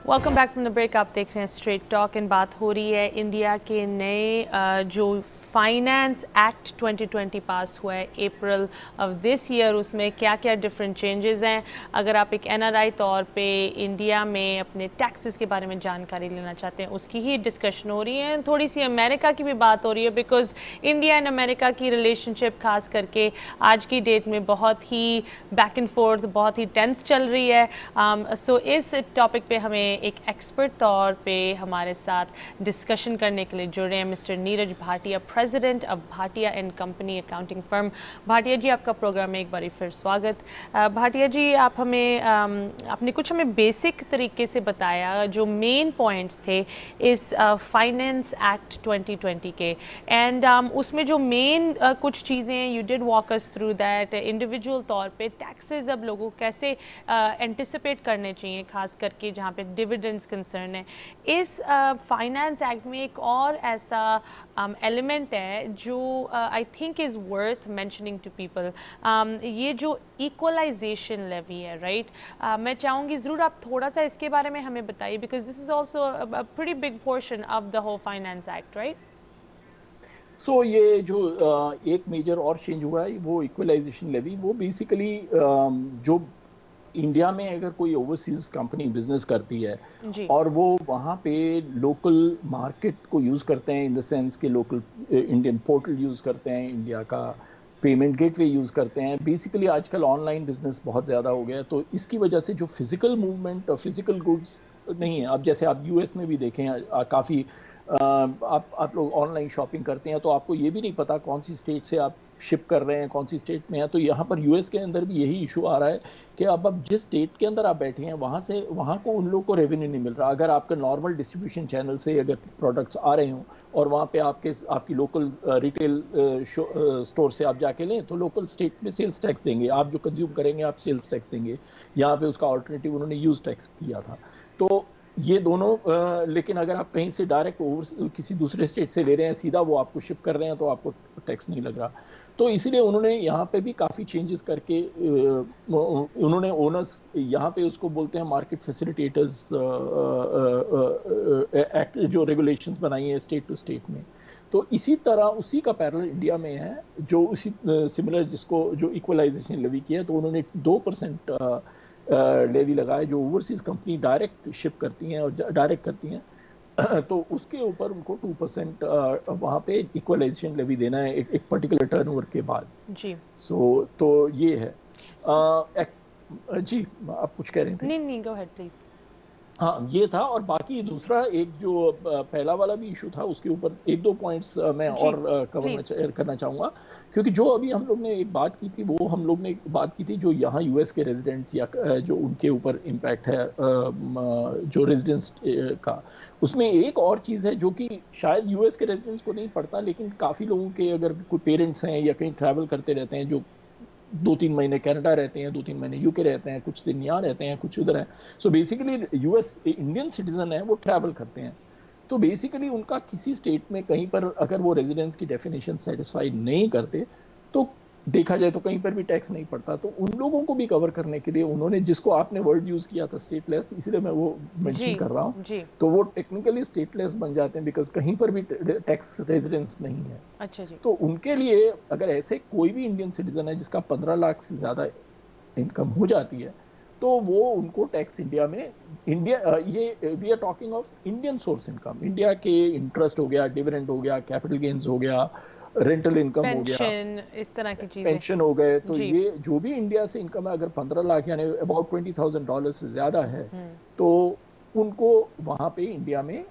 S1: Welcome back from the break. आप देख रहे हैं स्ट्रेट टॉक एंड बात हो रही है इंडिया के नए जो फाइनेंस एक्ट 2020 पास हुआ है अप्रैल ऑफ दिस ईयर, उसमें क्या क्या डिफरेंट चेंजेस हैं। अगर आप एक एनआरआई तौर पे इंडिया में अपने टैक्सेस के बारे में जानकारी लेना चाहते हैं, उसकी ही डिस्कशन हो रही है। थोड़ी सी अमेरिका की भी बात हो रही है, बिकॉज इंडिया एंड अमेरिका की रिलेशनशिप खास करके आज की डेट में बहुत ही बैक एंड फोर्थ, बहुत ही टेंस चल रही है। सो इस टॉपिक पे हमें एक एक्सपर्ट तौर पे हमारे साथ डिस्कशन करने के लिए जुड़े हैं mister Neeraj Bhatia, president of Bhatia and company accounting firm. Bhatia ji, आपका प्रोग्राम में एक बार फिर स्वागत। भाटिया जी, आप हमें आपने कुछ हमें बेसिक तरीके से बताया जो मेन पॉइंट्स थे इस फाइनेंस एक्ट 2020 के, एंड उसमें जो मेन कुछ चीज़ें you did walk us through that, individual तौर पे टैक्सेस अब लोगों को कैसे एंटिसिपेट करने चाहिए, खास करके जहाँ पे डिविडेंड्स कंसर्न है। इस फाइनेंस एक्ट में एक और ऐसा एलिमेंट है जो I think is worth mentioning to people, ये जो इक्वलाइजेशन लेवी है, राइट? मैं चाहूँगी ज़रूर आप थोड़ा सा इसके बारे में हमें बताइए, because this is also a pretty big portion of the whole finance act, right?
S2: So ये जो एक मेजर और चेंज हुआ है वो इक्वलाइजेशन लेवी, वो बेसिकली जो इंडिया में अगर कोई ओवरसीज कंपनी बिजनेस करती है और वो वहाँ पे लोकल मार्केट को यूज़ करते हैं, इन द सेंस के लोकल इंडियन पोर्टल यूज़ करते हैं, इंडिया का पेमेंट गेटवे यूज़ करते हैं, बेसिकली आजकल ऑनलाइन बिजनेस बहुत ज़्यादा हो गया है, तो इसकी वजह से जो फिजिकल मूवमेंट और फिजिकल गुड्स नहीं है। अब जैसे आप यूएस में भी देखें, काफ़ी आप लोग ऑनलाइन शॉपिंग करते हैं तो आपको ये भी नहीं पता कौन सी स्टेट से आप शिप कर रहे हैं, कौन सी स्टेट में है। तो यहाँ पर यूएस के अंदर भी यही इशू आ रहा है कि अब जिस स्टेट के अंदर आप बैठे हैं वहाँ को उन लोग को रेवेन्यू नहीं मिल रहा। अगर आपका नॉर्मल डिस्ट्रीब्यूशन चैनल से अगर प्रोडक्ट्स आ रहे हों और वहाँ पे आपकी लोकल रिटेल स्टोर से आप जाके लें तो लोकल स्टेट में सेल्स टैक्स देंगे, आप जो कंज्यूम करेंगे आप सेल्स टैक्स देंगे। यहाँ पे उसका ऑल्टरनेटिव उन्होंने यूज टैक्स किया था। तो ये दोनों लेकिन अगर आप कहीं से डायरेक्ट ओवर किसी दूसरे स्टेट से ले रहे हैं सीधा, वो आपको शिप कर रहे हैं, तो आपको टैक्स नहीं लग रहा। तो इसीलिए उन्होंने यहाँ पे भी काफ़ी चेंजेस करके उन्होंने ओनर्स, यहाँ पे उसको बोलते हैं मार्केट फैसिलिटेटर्स एक्ट, जो रेगुलेशंस बनाई है स्टेट टू स्टेट में। तो इसी तरह उसी का पैरेलल इंडिया में है, जो उसी सिमिलर जिसको जो इक्वलाइजेशन लेवी किया है, तो उन्होंने 2% लेवी लगाया जो ओवरसीज कंपनी डायरेक्ट शिप करती हैं और डायरेक्ट करती हैं। तो उसके ऊपर उनको 2% वहाँ पे इक्वलाइजेशन लेवी देना है एक पर्टिकुलर टर्नओवर के बाद
S1: जी।
S2: तो ये है। जी, आप कुछ कह रहे थे?
S1: नहीं, गो अहेड प्लीज।
S2: हाँ, ये था। और बाकी दूसरा एक जो पहला वाला भी इशू था, उसके ऊपर एक दो पॉइंट्स मैं और कवर करना चाहूँगा, क्योंकि जो अभी हम लोग ने एक बात की थी, वो हम लोग ने बात की थी जो यहाँ यूएस के रेजिडेंट्स या जो उनके ऊपर इम्पैक्ट है जो रेजिडेंट्स का। उसमें एक और चीज़ है जो कि शायद यूएस के रेजिडेंट्स को नहीं पड़ता, लेकिन काफ़ी लोगों के अगर कोई पेरेंट्स हैं या कहीं ट्रैवल करते रहते हैं, जो 2-3 महीने कनाडा रहते हैं, 2-3 महीने यूके रहते हैं, कुछ दिन यहाँ रहते हैं, कुछ उधर हैं। So basically US Indian citizen है, वो ट्रैवल करते हैं। तो बेसिकली उनका किसी स्टेट में कहीं पर अगर वो रेजिडेंस की डेफिनेशन सेटिस्फाई नहीं करते, तो देखा जाए तो कहीं पर भी टैक्स नहीं पड़ता। तो उन लोगों को भी कवर करने के लिए उन्होंने, जिसको आपने वर्ड यूज किया था स्टेटलेस, इसलिए मैं वो मेंशन कर रहा हूँ, तो वो टेक्निकली स्टेटलेस बन जाते हैं बिकॉज कहीं पर भी टैक्स रेजिडेंस नहीं है।
S1: अच्छा जी।
S2: तो उनके लिए अगर ऐसे कोई भी इंडियन सिटीजन है जिसका 15 लाख से ज्यादा इनकम हो जाती है, तो वो उनको टैक्स इंडिया में, ये we are talking of Indian source income, India के इंटरेस्ट हो गया, डिविडेंड हो गया, कैपिटल गेन्स हो गया, रेंटल इनकम हो गया,
S1: इस तरह की चीजें,
S2: पेंशन हो गए। तो ये जो भी इंडिया से इनकम है, अगर 15 लाख यानी अबाउट $20,000 से ज्यादा है, तो उनको वहां पे इंडिया में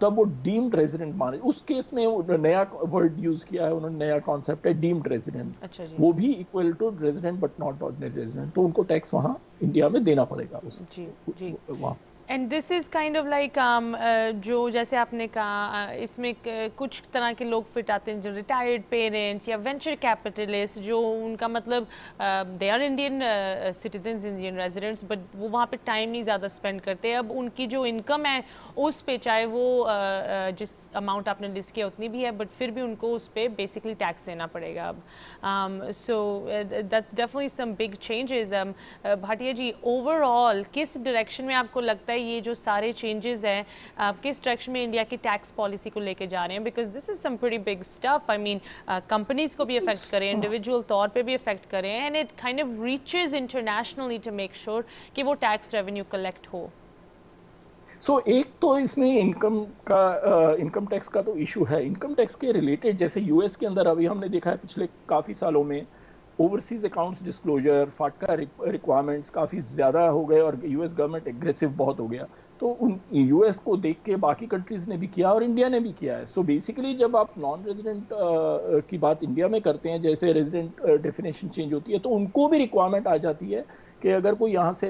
S2: तब वो डीम्ड रेजिडेंट माने। उस केस में नया वर्ड यूज किया है उन्होंने, नया कॉन्सेप्ट है डीम्ड रेजिडेंट।
S1: अच्छा जी।
S2: वो भी equal to resident but not ordinary resident, तो उनको टैक्स वहाँ इंडिया में देना पड़ेगा
S1: जी
S2: वहाँ।
S1: And this is kind of like जो जैसे आपने कहा इसमें कुछ तरह के लोग फिट आते हैं, जो रिटायर्ड पेरेंट्स या वेंचर कैपिटलिस्ट, जो उनका मतलब they are Indian citizens, Indian residents, but वो वहाँ पे टाइम नहीं ज़्यादा स्पेंड करते। अब उनकी जो इनकम है उस पे, चाहे वो जिस अमाउंट आपने लिस्ट किया उतनी भी है, बट फिर भी उनको उस पर बेसिकली टैक्स देना पड़ेगा अब। So that's definitely some big changes. Bhatia ji, overall किस डायरेक्शन में आपको लगता है ये जो सारे चेंजेस हैं, किस डायरेक्शन में इंडिया की टैक्स पॉलिसी को लेके जा रहे हैं? Because this is some pretty big stuff. I mean companies को भी अफेक्ट करें, इंडिविजुअल तौर पे भी अफेक्ट करें, and it kind of reaches internationally to make sure कि वो टैक्स रेवेन्यू कलेक्ट हो।
S2: सो एक तो इसमें इनकम टैक्स का तो इशू है। इनकम टैक्स के रिलेटेड जैसे यूएस के अंदर अभी हमने देखा है पिछले काफ़ी सालों में ओवरसीज अकाउंट्स डिस्क्लोजर, फाटका रिक्वायरमेंट्स काफ़ी ज़्यादा हो गए और यूएस गवर्नमेंट एग्रेसिव बहुत हो गया। तो उन यूएस को देख के बाकी कंट्रीज़ ने भी किया और इंडिया ने भी किया है। सो बेसिकली जब आप नॉन रेजिडेंट की बात इंडिया में करते हैं, जैसे रेजिडेंट डेफिनेशन चेंज होती है, तो उनको भी रिक्वायरमेंट आ जाती है कि अगर कोई यहाँ से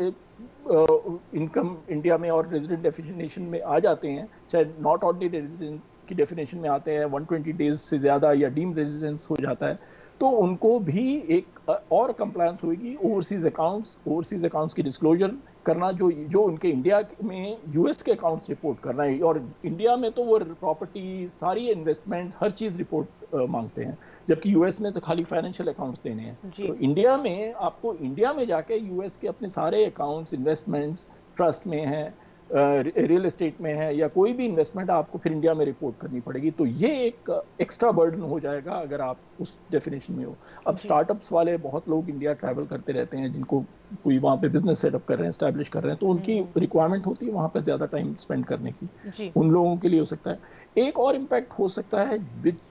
S2: इनकम इंडिया में और रेजिडेंट डेफिनेशन में आ जाते हैं, चाहे नॉट ऑर्डिनरी रेजिडेंट की डेफिनेशन में आते हैं, 120 डेज से ज़्यादा या डीम रेजिडेंस हो जाता है, तो उनको भी एक और कंप्लायंस होगी ओवरसीज अकाउंट्स की डिस्क्लोजर करना, जो उनके इंडिया में यूएस के अकाउंट्स रिपोर्ट करना है। और इंडिया में तो वो प्रॉपर्टी, सारी इन्वेस्टमेंट्स, हर चीज़ रिपोर्ट मांगते हैं, जबकि यूएस में तो खाली फाइनेंशियल अकाउंट्स देने हैं। तो इंडिया में आपको इंडिया में जाके यूएस के अपने सारे अकाउंट्स, इन्वेस्टमेंट्स, ट्रस्ट में हैं, रियल एस्टेट में है, या कोई भी इन्वेस्टमेंट आपको फिर इंडिया में रिपोर्ट करनी पड़ेगी। तो ये एक एक्स्ट्रा बर्डन हो जाएगा अगर आप उस डेफिनेशन में हो। अब स्टार्टअप्स वाले बहुत लोग इंडिया ट्रैवल करते रहते हैं, जिनको कोई वहाँ पे बिजनेस सेटअप कर रहे हैं, स्टैब्लिश कर रहे हैं, तो उनकी रिक्वायरमेंट होती है वहाँ पे ज़्यादा टाइम स्पेंड करने की। उन लोगों के लिए हो सकता है। एक और इम्पैक्ट हो सकता है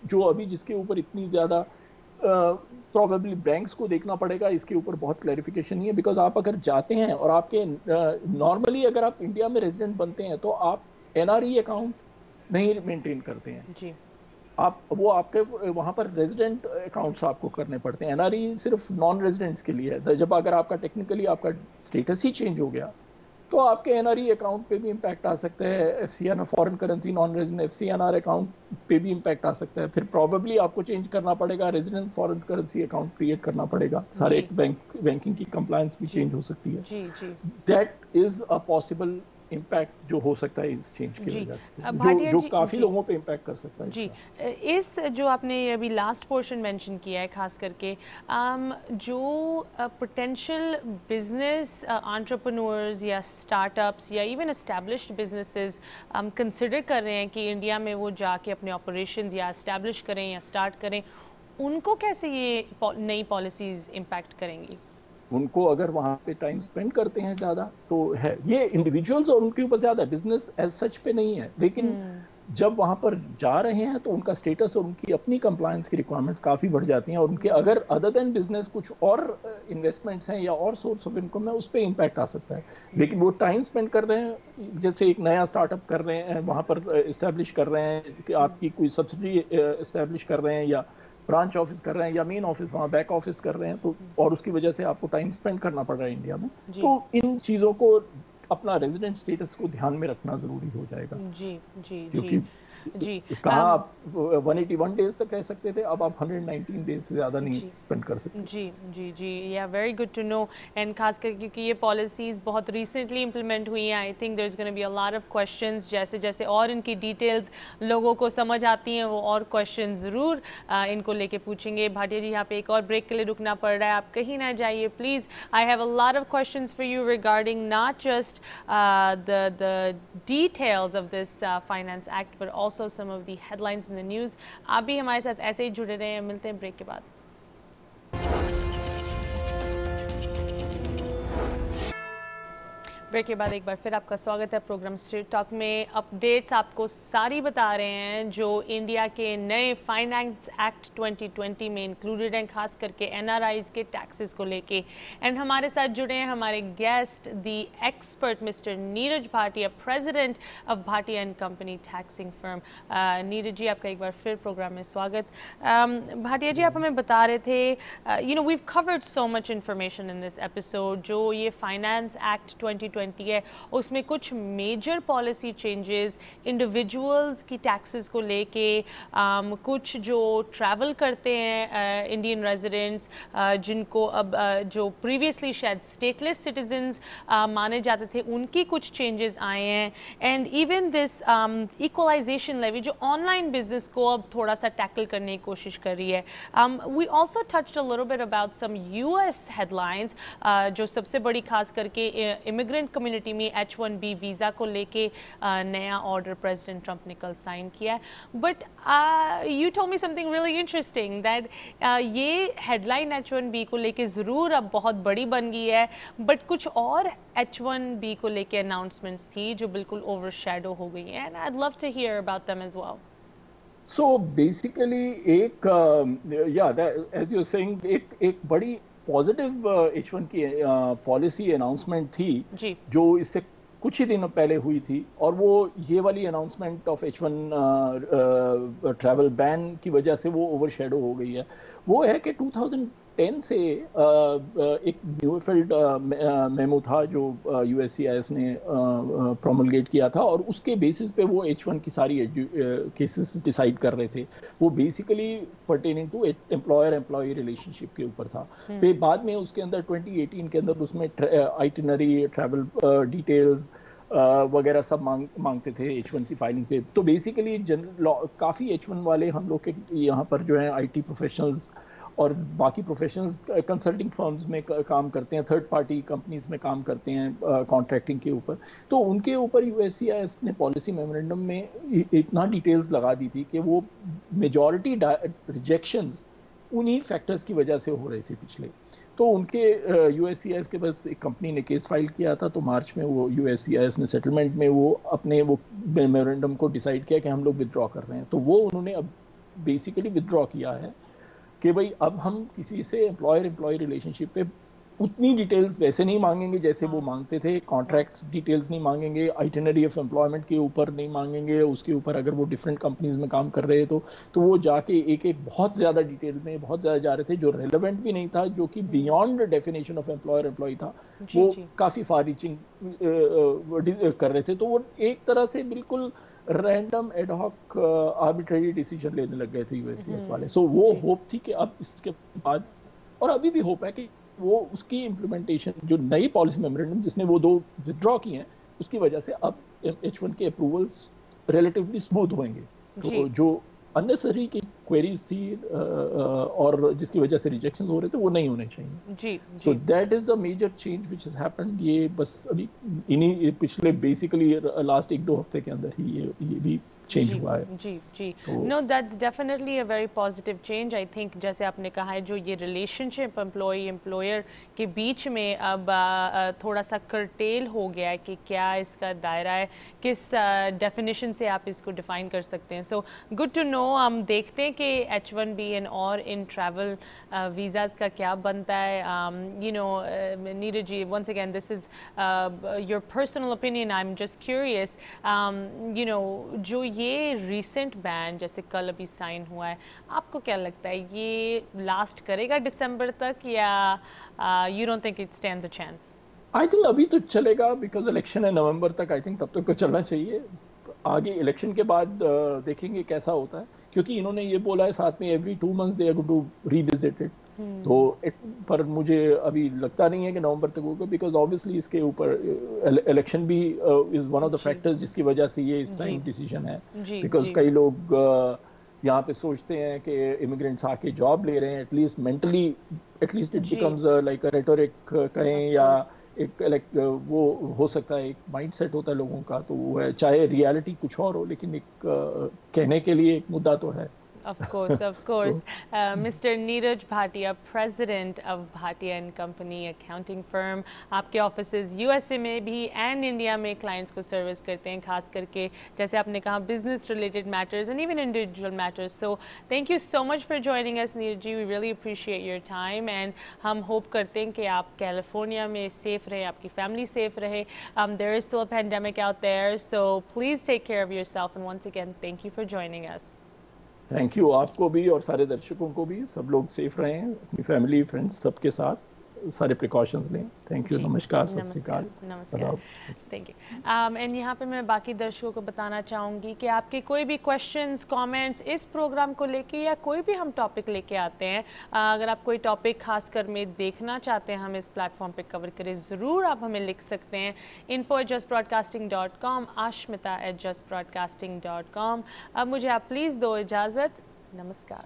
S2: जो अभी जिसके ऊपर इतनी ज़्यादा प्रॉबेबली बैंक्स को देखना पड़ेगा, इसके ऊपर बहुत क्लैरिफिकेशन नहीं है। बिकॉज आप अगर जाते हैं और आपके नॉर्मली अगर आप इंडिया में रेजिडेंट बनते हैं, तो आप एनआरई अकाउंट नहीं मेंटेन करते हैं जी। आप वो आपके वहाँ पर रेजिडेंट अकाउंट्स आपको करने पड़ते हैं। एनआरई सिर्फ नॉन रेजिडेंट्स के लिए है। जब अगर आपका टेक्निकली आपका स्टेटस ही चेंज हो गया, तो आपके एनआरई अकाउंट पे भी इम्पैक्ट आ सकता है। FCNR, foreign currency non resident FCNR account पे भी इम्पैक्ट आ सकता है। फिर प्रॉबेबली आपको चेंज करना पड़ेगा, resident foreign currency account create करना पड़ेगा। सारे बैंकिंग की कंप्लायंस भी चेंज हो सकती है। That is a possible impact जो हो सकता है इस चेंज की वजह से, जो काफ़ी लोगों पे इम्पैक्ट कर सकता है
S1: जी। इस जो आपने अभी लास्ट पोर्शन मेंशन किया है खास करके, जो पोटेंशियल बिजनेस एंटरप्रेन्योर्स या स्टार्टअप्स या इवन एस्टैब्लिश्ड बिजनेसेस कंसिडर कर रहे हैं कि इंडिया में वो जाके अपने ऑपरेशंस या एस्टैब्लिश करें या स्टार्ट करें, उनको कैसे ये नई पॉलिसीज़ इम्पैक्ट करेंगी?
S2: उनको अगर वहाँ पे टाइम स्पेंड करते हैं ज़्यादा तो है, ये इंडिविजुअल्स और उनके ऊपर ज़्यादा, बिजनेस एज सच पे नहीं है, लेकिन जब वहाँ पर जा रहे हैं तो उनका स्टेटस और उनकी अपनी कंप्लायंस की रिक्वायरमेंट्स काफ़ी बढ़ जाती हैं, और उनके अगर अदर देन बिजनेस कुछ और इन्वेस्टमेंट्स हैं या और सोर्स ऑफ इनकम है, उस पर इम्पैक्ट आ सकता है। लेकिन वो टाइम स्पेंड कर रहे हैं, जैसे एक नया स्टार्टअप कर रहे हैं, वहाँ पर इस्टेब्लिश कर रहे हैं कि आपकी कोई सब्सिडी इस्टेब्लिश कर रहे हैं या ब्रांच ऑफिस कर रहे हैं या मेन ऑफिस वहाँ बैक ऑफिस कर रहे हैं, तो और उसकी वजह से आपको टाइम स्पेंड करना पड़ रहा है इंडिया में, तो इन चीज़ों को अपना रेजिडेंट स्टेटस को ध्यान में रखना ज़रूरी हो जाएगा।
S1: जी जी
S2: क्योंकि
S1: जी,
S2: कहाँ आप 181 डेज तक कह सकते थे, अब आप 119 डेज से ज़्यादा नहीं स्पेंड कर सकते।
S1: जी जी जी, या very good to know, and खासकर क्योंकि ये पॉलिसीज़ बहुत रिसेंटली इम्प्लीमेंट हुई हैं, I think there is gonna be a lot of questions, जैसे जैसे और इनकी डिटेल्स लोगों को समझ आती हैं वो और क्वेश्चन ज़रूर इनको लेके पूछेंगे। भाटिया जी, यहाँ पे एक और ब्रेक के लिए रुकना पड़ रहा है, आप कहीं ना जाइए please. I have a lot of questions for you regarding not just the details of this finance act but also some of the headlines in the news. आप भी हमारे साथ ऐसे ही जुड़े रहे हैं, मिलते हैं ब्रेक के बाद। ब्रेक के बाद एक बार फिर आपका स्वागत है प्रोग्राम स्ट्रेट टॉक में। अपडेट्स आपको सारी बता रहे हैं जो इंडिया के नए फाइनेंस एक्ट 2020 में इंक्लूडेड हैं, खास करके एनआरआईज के टैक्सेस को लेके। एंड हमारे साथ जुड़े हैं हमारे guest the expert mister Neeraj Bhatia, president of Bhatia and company taxing firm. Neeraj ji, आपका एक बार फिर प्रोग्राम में स्वागत। भाटिया जी, आप हमें बता रहे थे, you know we've covered so much information in this episode, जो ये फाइनेंस एक्ट 2020 है उसमें कुछ मेजर पॉलिसी चेंजेस इंडिविजुअल्स की टैक्सेस को लेके, कुछ जो ट्रैवल करते हैं इंडियन रेजिडेंट्स, जिनको अब जो प्रीवियसली शायद स्टेटलेस सिटीजन्स माने जाते थे, उनकी कुछ चेंजेस आए हैं। And even this equalisation levy जो ऑनलाइन बिजनेस को अब थोड़ा सा टैकल करने की कोशिश कर रही है। We also touched a little bit about some US headlines, जो सबसे बड़ी खास करके इमिग्रेंट कम्युनिटी में H1B वीज़ा को लेके नया ऑर्डर प्रेसिडेंट ट्रंप ने कल साइन किया है। But you told me something really interesting that ये हेडलाइन H1B को लेके ज़रूर अब बहुत बड़ी बन गई है, बट कुछ और H1B को लेके अनाउंसमेंट्स थी जो बिल्कुल ओवरशैडो हो गई हैं, and I would love to hear about them as well.
S2: So basically एक as you're saying, एक बड़ी पॉजिटिव H1 की पॉलिसी अनाउंसमेंट थी जो इससे कुछ ही दिनों पहले हुई थी, और वो ये वाली announcement of H1 travel ban की वजह से वो ओवरशैडो हो गई है। वो है कि 2010 से एक न्यूफील्ड मेमो था जो USCIS ने प्रोमलगेट किया था, और उसके बेसिस पे वो H1 की सारी केसेस डिसाइड कर रहे थे। वो basically pertaining to employer employee relationship के ऊपर था। फिर बाद में उसके अंदर 2018 के अंदर उसमें आइटिनरी, ट्रैवल डिटेल्स वगैरह सब मांगते थे H1 की फाइलिंग पे। तो बेसिकली जनरल काफ़ी H1 वाले हम लोग के यहाँ पर जो है IT प्रोफेशनल्स और बाकी प्रोफेशनल्स कंसल्टिंग फर्म्स में काम करते हैं, थर्ड पार्टी कंपनीज में काम करते हैं कॉन्ट्रैक्टिंग के ऊपर। तो उनके ऊपर USCIS ने पॉलिसी मेमोरेंडम में इतना डिटेल्स लगा दी थी कि वो मेजॉरिटी रिजेक्शंस उन्हीं फैक्टर्स की वजह से हो रहे थे पिछले। तो उनके USCIS के पास एक कंपनी ने केस फाइल किया था, तो मार्च में वो USCIS ने सेटलमेंट में वो अपने वो मेमोरेंडम को डिसाइड किया कि हम लोग विदड्रॉ कर रहे हैं। तो वो उन्होंने अब बेसिकली विदड्रॉ किया है कि भाई अब हम किसी से एम्प्लॉयर एम्प्लॉय रिलेशनशिप पे उतनी डिटेल्स वैसे नहीं मांगेंगे जैसे वो मांगते थे, कॉन्ट्रैक्ट्स डिटेल्स नहीं मांगेंगे, आइटिनरी ऑफ एम्प्लॉयमेंट के ऊपर नहीं मांगेंगे, उसके ऊपर अगर वो डिफरेंट कंपनीज में काम कर रहे हैं तो वो जाके एक बहुत ज़्यादा डिटेल में बहुत ज़्यादा जा रहे थे, जो रेलेवेंट भी नहीं था, जो कि beyond definition of employer employee था, वो काफ़ी फार रीचिंग कर रहे थे। तो वो एक तरह से बिल्कुल रैंडम एडहॉक आर्बिट्रेरी डिसीजन लेने लग गए थे USCIS वाले। सो वो होप थी कि अब इसके बाद, और अभी भी होप है कि वो उसकी इम्प्लीमेंटेशन जो नई पॉलिसी मेमोरेंडम जिसने वो 2 विदड्रॉ किए हैं, उसकी वजह से अब H1 के अप्रूवल्स रिलेटिवली स्मूथ होंगे। तो जो अननेसेसरी की क्वेरीज थी और जिसकी वजह से रिजेक्शन हो रहे थे वो नहीं होने चाहिए।
S1: जी,
S2: so that is the major change which has happened. ये बस अभी इन्हीं पिछले बेसिकली लास्ट 1-2 हफ्ते के अंदर ही ये भी चेंज हुआ है।
S1: जी जी, no that's definitely a very positive change. I think जैसे आपने कहा है जो ये रिलेशनशिप एम्प्लॉय एम्प्लॉयर के बीच में अब थोड़ा सा कर्टेल हो गया है कि क्या इसका दायरा है, किस डेफिनेशन से आप इसको डिफाइन कर सकते हैं। So good to know. हम देखते हैं कि H1B और इन ट्रैवल वीज़ाज़ का क्या बनता है। You know Neeraj ji, once again this is your personal opinion, I am just curious, you know जो ये रीसेंट बैन जैसे कल अभी साइन हुआ है, आपको क्या लगता है ये लास्ट करेगा दिसंबर तक या you don't think it stands a chance?
S2: I think अभी तो चलेगा बिकॉज इलेक्शन है नवंबर तक। आई थिंक तब तक तो चलना चाहिए। आगे इलेक्शन के बाद देखेंगे कैसा होता है, क्योंकि इन्होंने ये बोला है साथ में every 2 months they are going to revisit it. तो पर मुझे अभी लगता नहीं है कि नवंबर तक होगा, बिकॉज ऑब्वियसली इसके ऊपर इलेक्शन भी is one of the factors जिसकी वजह से ये इस टाइम डिसीजन है। बिकॉज कई लोग यहाँ पे सोचते हैं कि इमिग्रेंट्स आके जॉब ले रहे हैं, at least mentally at least it becomes like a rhetoric कहें, या एक लाइक वो हो सकता है एक माइंडसेट होता है लोगों का, तो वो है, चाहे रियलिटी कुछ और हो लेकिन एक कहने के लिए एक मुद्दा तो है।
S1: Of course, of course. Mr. Neeraj Bhatia, President of Bhatia and Company Accounting Firm, आपके ऑफिसेज USA में भी एंड इंडिया में क्लाइंट्स को सर्विस करते हैं, खास करके जैसे आपने कहा business related matters and even individual matters. So thank you so much for joining us Neeraj ji, we really appreciate your time and हम होप करते हैं कि आप कैलिफोर्निया में सेफ रहे, आपकी फैमिली सेफ रहे। There is still a pandemic out there, so please take care of yourself and once again thank you for joining us.
S2: Thank you, आपको भी और सारे दर्शकों को भी। सब लोग सेफ रहें, अपनी फैमिली फ्रेंड्स सबके साथ सारे प्रिकॉशंस लें। थैंक यू, नमस्कार, सत श्री अकाल,
S1: नमस्कार, थैंक यू। एंड यहाँ पे मैं बाकी दर्शकों को बताना चाहूँगी कि आपके कोई भी क्वेश्चंस कमेंट्स इस प्रोग्राम को लेके या कोई भी हम टॉपिक लेके आते हैं, अगर आप कोई टॉपिक खासकर में देखना चाहते हैं हम इस प्लेटफॉर्म पे कवर करें, ज़रूर आप हमें लिख सकते हैं info@justbroadcasting.com, ashmita@justbroadcasting.com। अब मुझे आप प्लीज़ दो इजाज़त, नमस्कार।